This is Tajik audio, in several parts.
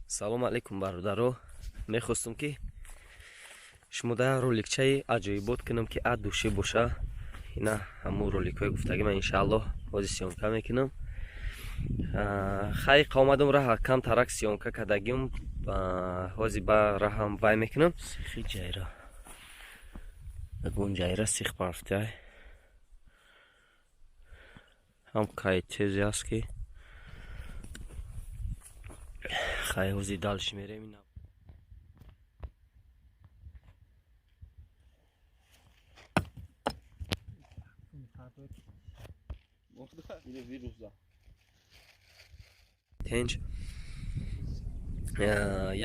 салом алейкум бародаро. Мехостум ки шумода роликчаи аҷоибот кунам ки ад души боша. Ина ҳамун роликҳои гуфтагӣ ман иншааллоҳ ҳозир сиёмка мекунам. Хай қомадам раҳа кам тарак сиёмка кардагим. Ҳозир ба раҳам вай мекунам. Сихи ҷайра агун ҷайра сих пафтяй ҳам кай чизе аст ки хай ҳозир далш мерем. Тенч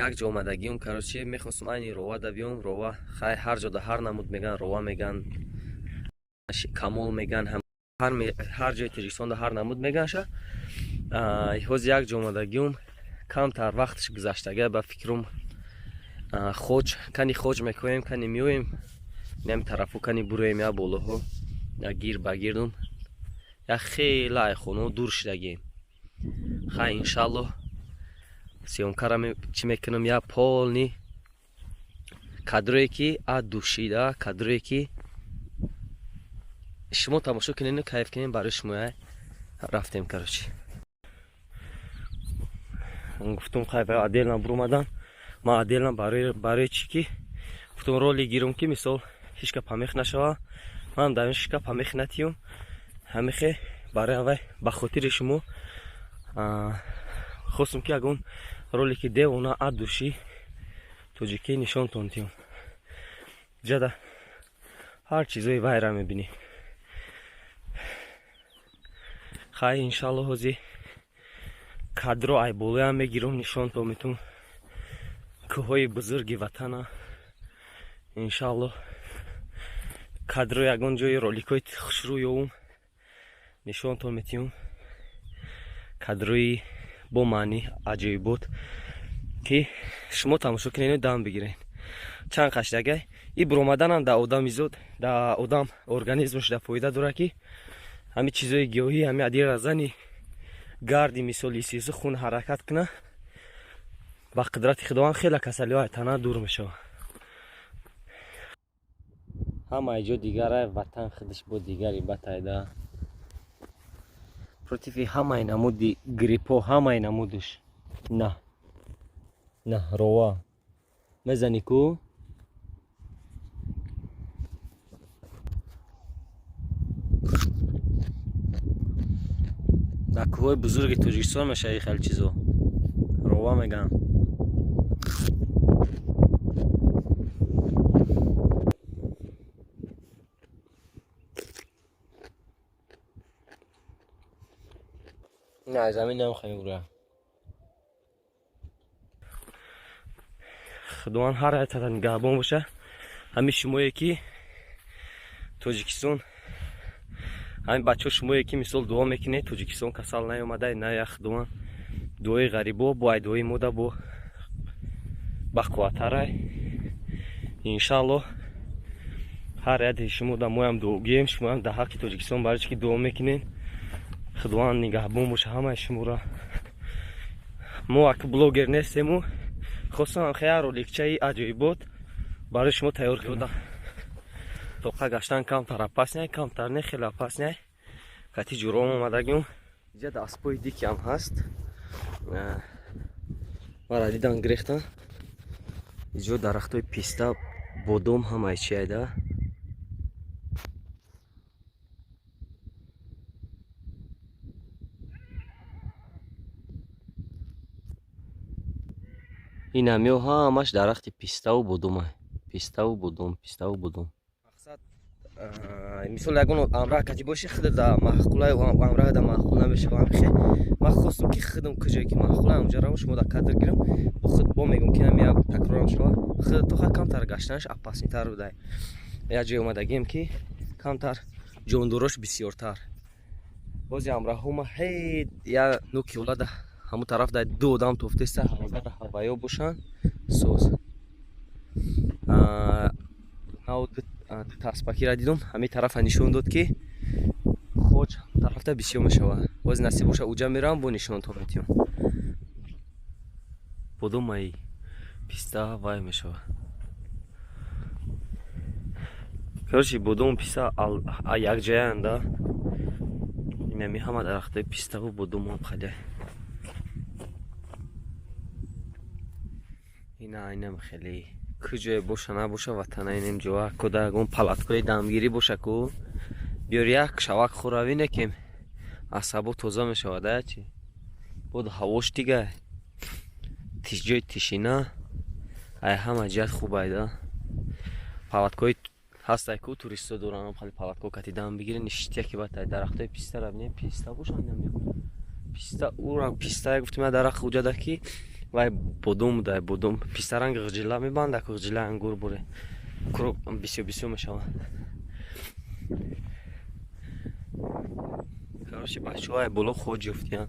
як ҷо омадагиам, кароче мехостам айни рова да биём. Рова хай ҳар ҷода ҳар намуд меган, рова меган, камол меган, ҳар ҷои Тоҷикистонда ҳар намуд меганша. ҳозир як ҷо омадагиам, камтар вақтш гузаштага ба фикрам хоҷ кани хоҷ мекунем, кани меоем нами тарафу кани бураем я болоҳо гир ба гирдум я хеле ай хонаҳо дур шидагием. Хай иншааллоҳ сиёмкара чӣ мекунам, я полни кадрое ки ад душида, кадрое ки шумо тамошо кунед, кайф кунед, барои шумо рафтем. Кароче гуфтум хай аделна бурумадам. Ман аделна барои чӣ ки гуфтум роли гирам ки мисол ҳеҷ ка памех нашава. Ман дар ҳеҷ ка памех натиём. ҳамихе барои авай ба хотири шумо хостам ки ягон роли ки девона ад души тоҷикӣ нишонтон тиём. ҷада ҳар чизои вайра мебинӣ. хай иншааллоҳ ҳозир кадро ай болоям мегирам, нишонтон метум кӯҳҳои бузурги ватана. Иншааллоҳ кадро ягон ҷои роликҳои хушрӯ ёвум, нишонтон метиём кадрои бо маъни аҷоибот ки шумо тамошо кунед, дам бигиред. Чанд қаштагай и буромаданам дар одамизод, дар одам организмаш дар фоида дора ки ҳамин чизои гиёҳӣ, ҳамин ади разани гарди мисоли сиёси хун ҳаракат куна, ба қудрати худованд хеле касалиҳо ай тана дур мешавад. ҳамаи ҷо дигар ай, ватан худаш бо дигари батайда. против ҳамаи намуди гриппо, ҳамаи намудаш. На рова мезани ку дар кӯҳҳои бузурги Тоҷикистон мешави хеле чизо. Рова меган. نه زمین نمیخوایم برم. خداوند هر حیثیت نگهبان باشه. همین شمایی که توجیکستان، همین بچه شمایی که مثال دعا میکنه توجیکستان کسال نیامده، نه یا خداوند دعای غریبا با دعای مودا با قوتره. انشالله هر حیثیت شما در مویم دعا گیم، شما هم در حق توجیکستان برای که دعا میکنین خداوند نگهبان باشه همه شما را. ما اک بلوگر نیستیم و خواستم خیلی رولکچه عجایبات برای شما تیار کردم. توقع گشتن کم تر پس نه، کم تر نه، خیلی پس نه. کتی جورام آمدگیم. اینجا دستپای دیکی هم هست. مرا دیدن گریختن. اینجا درختای پیستا بادام هم ایچی ایده. این همیو همش درخت پیستا و بادام. پیستا و بادام، پیستا و بادام. مقصد مثال یکون امراه کتی باشه خود در محقوله و امراه در محقوله نمیشه و همیشه من خواستم که خودم کجایی که محقوله اونجا رو شما در کادر گیرم و خود با میگم که نمیاد تکرارم شود خود تو خود کم تر گشتنش اپاسنی تر بوده. یا جای اومدگیم که کم تر جوندوروش بسیارتر. بازی امراه هم هی یا نوکی ولده همون طرف در دو دام توفته است هوایی باشن سوز. ناود تاسپاکی را دیدم همین طرف نشون داد که خود طرف تا بسیار میشود. باز نصیب باشه اوجا میرم با نشون تو میتیم. بدومای پیستا وای میشه. короче بدوم پیستا یک جای انده اینمی همه درخته پیستا و بدوم هم خیلی اینم خیلی کجای باشه نباشه وطن اینم جوا کده اون پلاتکای دمگیری باشه کو بیار یک شوک خوراوی نکیم عصبو توزه میشوده چی بود هواش دیگه جای تشینه ای همه جد خوب ایده پلاتکای هست کو توریستا دوران خیلی پلاتکا کتی دم بگیره نشتیه که باید درختای پیستا رو ببینیم پیستا باشه نمیدونم پیستا او را پیستا گفتم درخت خوجا دکی وای بدوم دای بدوم پیستا رنگ غجلا میبنده که غجلا انگور بوره کرو بیسیو میشوه короче بچه‌ها بالا خود جفتیان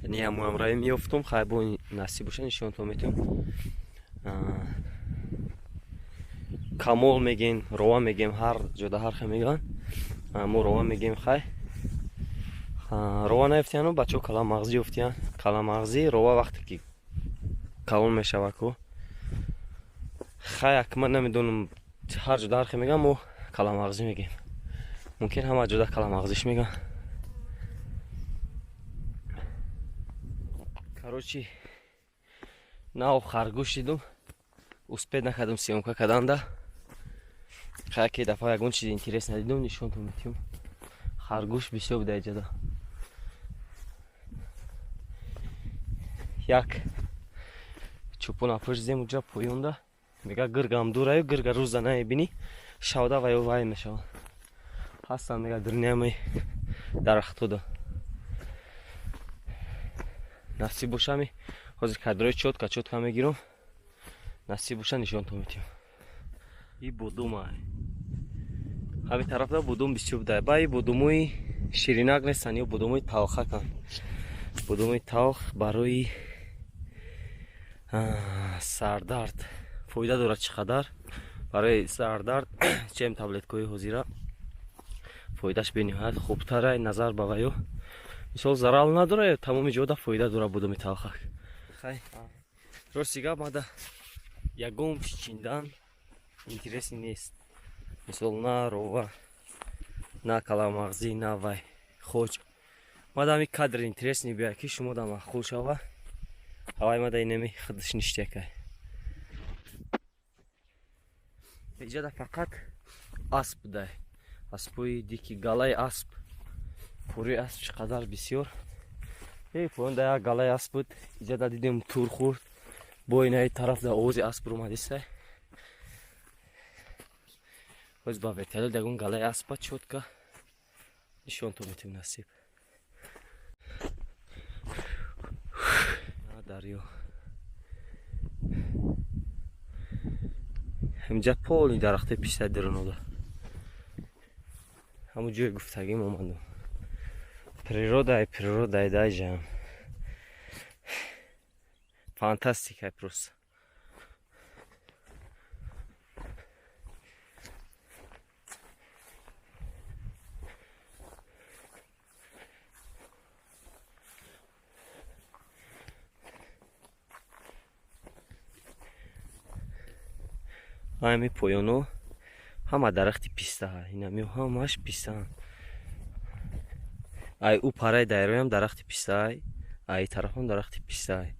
یعنی هم رای میافتم خیلی نصیب باشه نشون تو میتونم کامل میگن روا میگیم هر جدا هر خی میگن ما روا میگیم خی روا نیفتیانو بچه‌ها کلام مغزی افتیان کلام مغزی روا وقتی که کامل میشوه کو خی من نمیدونم هر جدا هر خی میگم ما کلام مغزی میگیم ممکن همه جدا کلام مغزیش میگن короче нав харгӯш дидум успед накардам сиёмка карданда хаяке дафъа ягон чизи интересна дидум нишонтон метиҳам харгӯш бисёр буда иҷада як чӯпон апӯрзем уҷа поёнда мега гиргам дураю гирга рӯза наебинӣ шавда ваю вай мешавад ҳастан мега дурниямаи дарахтода насиб бошами ҳозир кадрои чотка мегирам насиб боша нишонтон метиҳам и будума ҳами тарафда будум бисёр буда ба и будумои ширинак нестан ё будумои талхакан будумои талх барои сардард фоида дорад чӣ қадар барои сардард чем таблеткои ҳозира фоидаш бениҳоят хубтара назар ба ваё мисол зарал надора тамоми ҷода фоида дора будуми талхак хай рости гап мада ягон пичиндан интереси нест мисол на рова на каламағзи на вай хоҷ мада ами кадр интересни бия ки шумо да махқул шава ҳавай мада инами худш ништякай иҷада фақат асп дай аспои дики галаи асп пури асп чӣ қадар бисёр поёнда як галаи асп буд иҷада дидем тур хӯрд бо инаи тараф да овози асп рӯмадистай ҳоз ба верталёт ягон галаи аспа чотка нишонтон метем насиб дарё ҳамҷа полни дарахтои пистай даронода ҳамун ҷои гуфтагим омадам природай дай ҷам фантастикай просто ами поёно ҳама дарахти писта инами ҳамаш пистаанд ай ӯ параи дайроям дарахти пистай ай тарафам дарахти пистай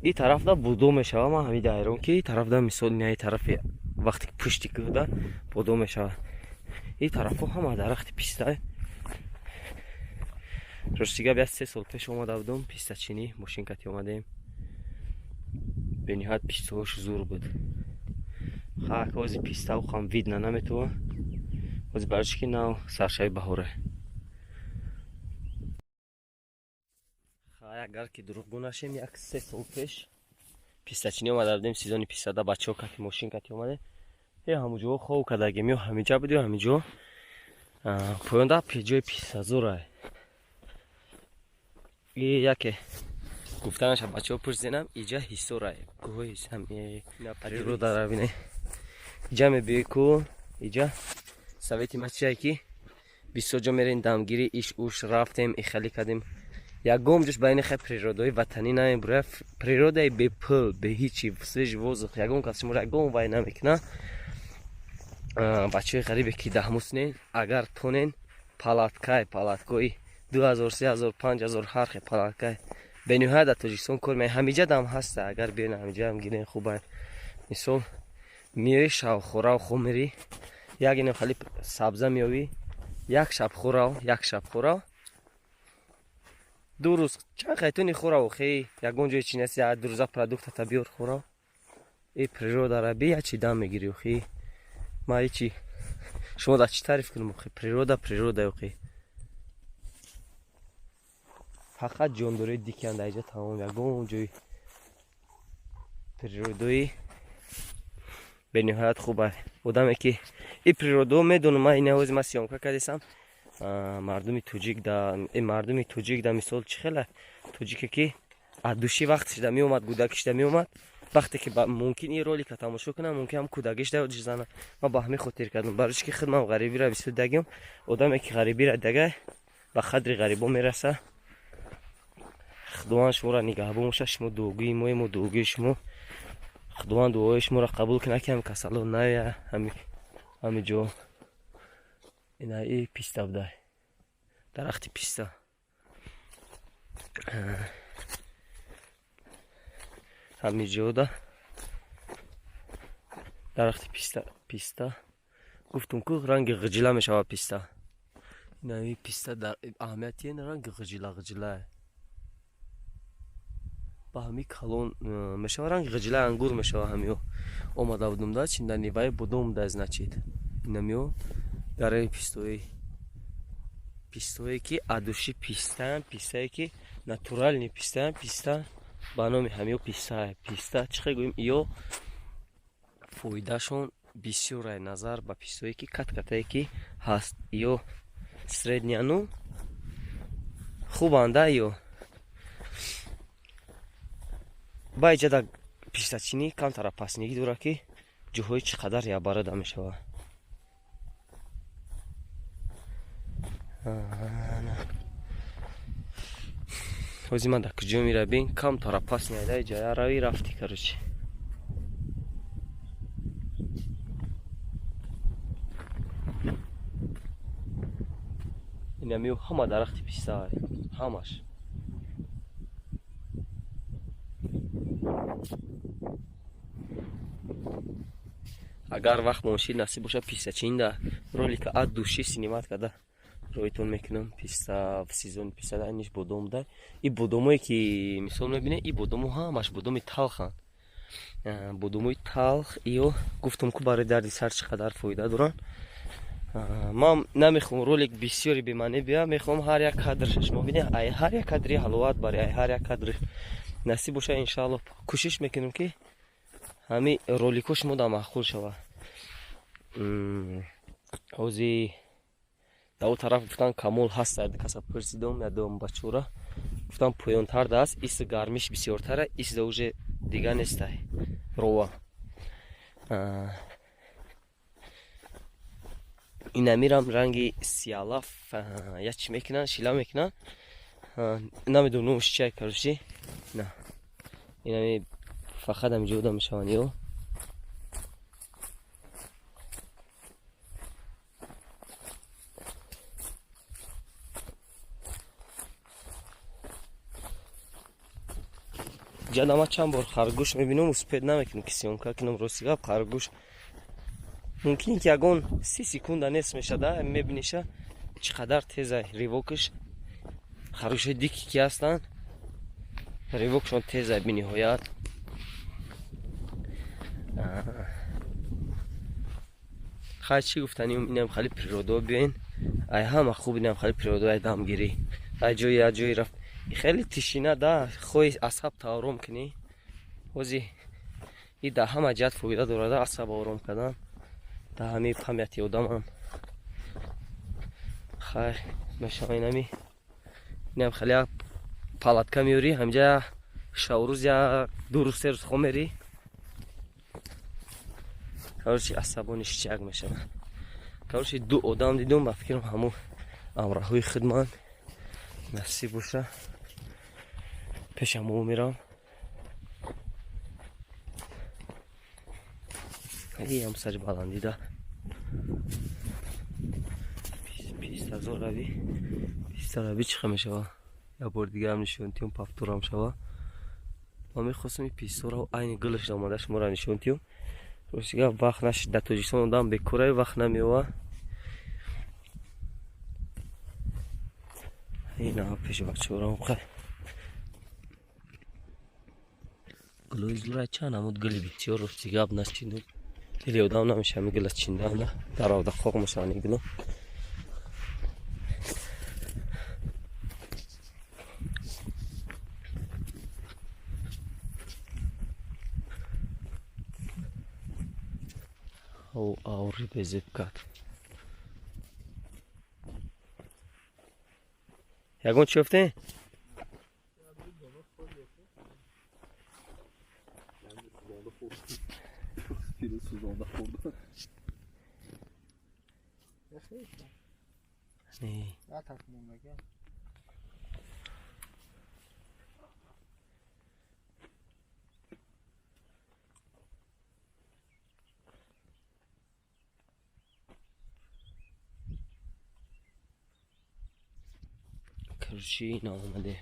и тарафда будо мешава ман ҳами дайрон ки тарафда мисол инаи тарафи вақте пушти кӯда будо мешава и тарафо ҳама дарахти пистай ростига бия 3 сол пеш омада будум пистачинӣ мошинкати омадем бениҳоят пистаҳош зур буд хак ҳози пистаҳо хам видна наметова ҳози барчи ки нав саршави баҳоре агар ки дурӯғгӯ нашем як 3 сол пеш пистачинӣ омада будем сезони пистада бачаҳо кати мошинкати омаде ҳамуҷоҳо хов кардагем ё ҳамиҷа буд ё ҳамиҷо поёнда ҷои пистазора и яке гуфтанаша бачаҳо пурсидем иҷа ҳисора гӯҳои природа равине иҷа мебиёи ку иҷа совети ма чия ки бисёр ҷо мерем дамгирӣ иш уш рафтем ихали кардем ягом ҷош байни хе природаи ватанӣ намебурад, природаи бепул, бе ҳичи свежи воздух, ягон кас шуморо ягон вай намекунад. бачаҳои ғарибе ки даҳмуснен, агар тонен палаткои 2000, 3000, 5000 ҳархе палаткай бениҳоят дар Тоҷикистон кор меояд. ҳамиҷа дам ҳаста, агар биён ҳамиҷа ҳам гирен хуба. мисол миёӣ шабхӯрав хӯмирӣ, як инам хали сабза меёвӣ, як шаб хӯрав, 2 рӯз чанд хайтони хӯрав хе, ягон ҷои чи нест, як 2 рӯза продуктата биёр хӯрав. И природара би ячи дам мегирӣ хе. ма ичи шумо дар чӣ тариф кунем хе, природа хе. фақат ҷондории дикан дар инҷа тамом, ягон ҷои природои бениҳоят хуба. одаме ки и природо медонам, ма инавози ма сиёмка кардесам мардуми тоҷик да мисол чӣ хела тоҷике ки адуши вақташ да меомад, гудакиш да меомад, вақте ки мумкин ин ролика тамошо кунам, мумкин ҳам кӯдагиш да ёдаш зана. ма ба ҳамин хотир кардам, барои ки худман ғарибира бисёр дагам. одаме ки ғарибира дага ба қадри ғарибо мераса. худованд шуморо нигаҳбон боша, шумо дуогӯи мо, мо дуогӯи шумо. худованд дуои шуморо қабул кунад ки ҳам касало ная ҳами ҷо. ина и писта будай, дарахти писта. ҳами ҷода дарахти писта. гуфтум ку ранги ғиҷила мешавад писта. ина и писта дар аҳамияти ранги ғиҷила ба ҳами калон мешава, ранги ғиҷила ангур мешава. ҳамио омада будум да чин дар ниваи будум да значит. инамио дараи пистое ки адуши пистае ки натуральни писта ба номи ҳамио писта чихе гӯем. иё фоидашон бисёрае назар ба пистое ки каткатае ки ҳаст. иё средняну хубанда. иё ба иҷада пистачинӣ камтара паснигӣ дорад ки ҷоҳои чӣ қадар ябарада мешава. ҳозир ман дар куҷо меравӣ, камтара пасни айда иҷая равӣ рафтӣ карочи. инамио ҳама дарахти писта ҳамаш. агар вақт моншид насиб боша пистачинда ролика ад души синимат када роитон мекунам. писта в сезони писта да ниш бодом да. и бодомое ки мисол мебинед, и бодомо ҳамаш бодоми талханд. бодомои талх иё гуфтум ку барои дарди сар чӣ қадар фоида доранд. ман намехоҳам ролик бисёри бемаъне биёяд, мехоҳам ҳар як кадр шумо бинед, ай ҳар як кадри ҳаловат барӣ, ай ҳар як кадри насиб боша. иншааллоҳ кӯшиш мекунем ки ҳамин роликҳо шумода маъқул шавад. ҳозир дар он тараф гуфтан камол ҳаст, каса пурсидам ядом бачора гуфтан поёнтар даст, ист гармиш бисёртара, ист да уже дига нестай рова. инамирам ранги сиялаф як чӣ мекунан, шила мекунан, намедонам номаш чия карочи. на инами фақат ҳамиҷода мешаванд. ё ҷадама чанд бор харгӯш мебинам, успед намекунам ки сиёмка кунам. рости гап харгӯш мумкин ки ягон 30 секунда нест мешада, мебиниша чӣ қадар теза ривокаш. харгӯшои дике ки ҳастанд ривокшон теза бениҳоят. хай чӣ гуфтаним, инам хали природа биёен, ай ҳама хуб, инам хали природа ай дамгирӣ, ай ҷои рафт. хеле тишина да, хоҳи асаб таором кунӣ. ҳозир и дар ҳама ҷиҳат фоида дорад, асаб ором кардан дар ҳамин памяти одамам. хайр мешава. инам хали як палатка меёрӣ, ҳамҷа шаврӯз я 2 рӯз 3 рӯз хомерӣ. короче асабониш чак мешава. короче 2 одам дидум, ба фикрам ҳамон амраҳои худман насиб боша. پیشم او میرم. این هم سر بلندی ده پیستا روی چخه می شود. یا بار دیگه هم نشونتیم پافتور هم شود. ما میخواستم این پیستا رو این گلش دامادش ما را نشونتیم. روزیگه وقت نشد در توجیستان دام بکره وقت نمیوه. این ها پیش بچه ها رو خیلی گلوی زوره چند همود گلی بیتی ها روزیگه اب نشچیندم. دلی ادام نمیشه همی گلت چینده هم نه در آوده خواه مشانی گلو. او آوری بزیب کد یکون چی افته؟ کرشی اینا آمده.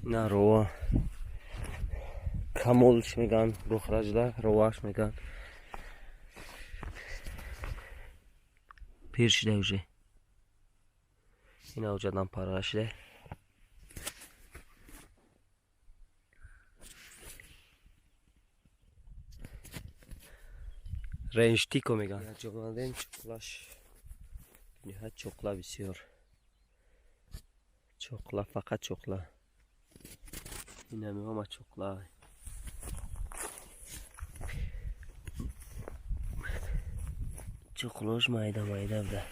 نه روه کاملش میگن بخرجده رواش میگن پیر شده اوجه این اوجه دم پاره شده رنج تیکو میگن جوانده چوکلاش نهایت چوکلا بسیار چوکلا فقط چوکلا این همه همه چوکلا چوکلاش مایده بوده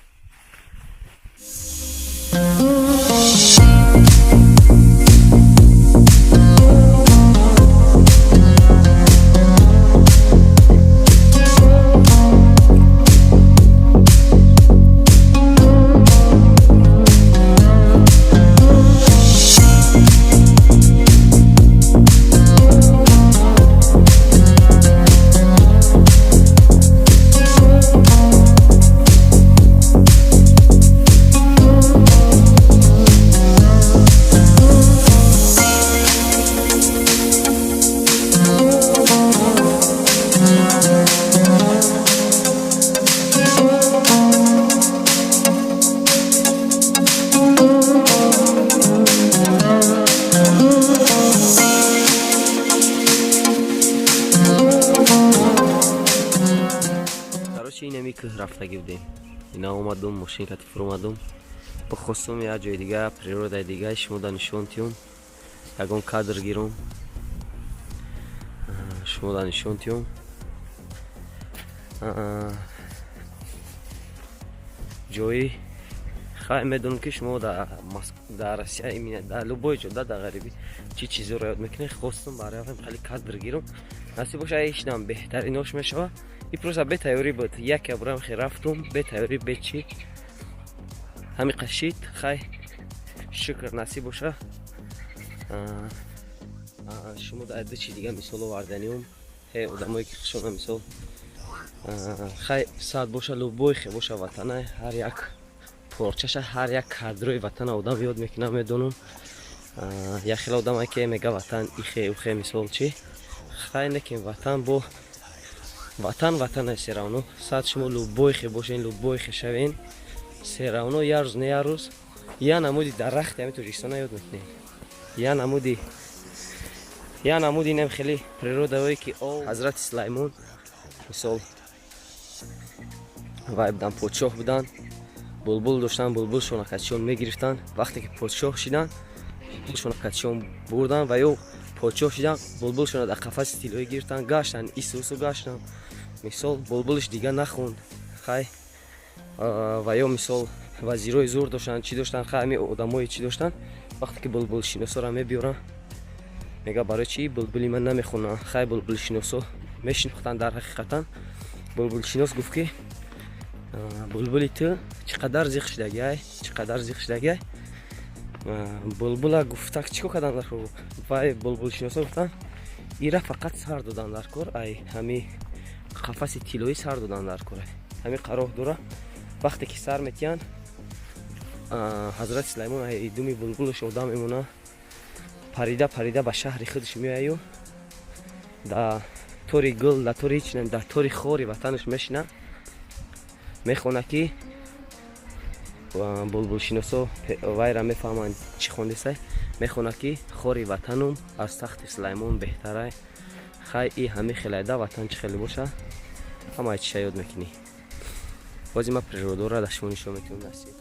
رفتگی بودیم اینا اومدم ماشین که تفر اومدم بخواستم یه جای دیگه پریروده دیگه شما نشونتیم یکون کادر گیرم شما نشونتیم جایی خواهی میدونم که شما در رسیه ایمینه در لبای جده در غریبی چی چیزی رو یاد میکنه خواستم برای هم خیلی کادر گیرم نصیب باشه ایشنم بهتریناش میشوه این پروسه به تیاری بود یک ابرام خیلی رفتم به تیاری به چی همین قشید خیلی شکر نصیب باشه شما در عده چی دیگه مثال وردنیم هی ادامایی که شما مثال خیلی ساعت باشه لبای خیلی باشه وطنه هر یک پرچش هر یک کادروی وطن آدم یاد میکنه میدونم یا خیلی آدم که میگه وطن ای خیلی مثال چی خیلی نکن وطن با وطن سیراونو ساعت شما لبای خیلی باشین لبای خیلی شوین سیراونو یه روز نه یه روز یا نمودی درخت همین توجیستان یاد میکنین یا نمودی نم خیلی پریروده هایی که حضرت سلیمان مثال وای بودن پادشاه بودن بلبل داشتن بلبل شونکتشون میگرفتن وقتی که پادشاه شدن شونکتشون بردن و یا подшоҳ шудан, булбулшона дар қафаси тиллоӣ гирифтан, гаштан, исусу гаштан. Мисол булбулш дига нахонд. Хай ва ё мисол вазирои зур доштанд, чӣ доштанд, хай ҳамин одамои чӣ доштанд. Вақте ки булбулшиносоро мебиёранд, мега барои чӣ булбули ман намехонанд. Хай булбулшиносо мешинохтанд. Дар ҳақиқатан булбулшинос гуфт ки булбули ту чӣ қадар зиқ шудагиай, чӣ қадар зиқ шудагиай. Булбула гуфта чӣ кор кардан дар кор. Вай булбулшиносо гуфтанд ира фақат сар додан дар кор, ай ҳамин қафаси тиллоӣ сар додан дар кор. Ҳамин қароҳ дора. Вақте ки сар метиҳанд, ҳазрати Сулаймон ай думи булбулаш одам мемона. Парида парида ба шаҳри худаш меояю. Да тори гул, да тори чӣ, да тори хори ватанаш мешина. Мехона ки булбулшиносо вайра мефаҳманд чӣ хондесай. Мехона ки хори ватанум аз тахти Сулаймон беҳтарай. Хай и ҳамин хелайда ватан чӣ хеле боша. Ҳамаи чиша ёд мекунӣ. Бози ма природаро да шумо нишон метавонам насиб.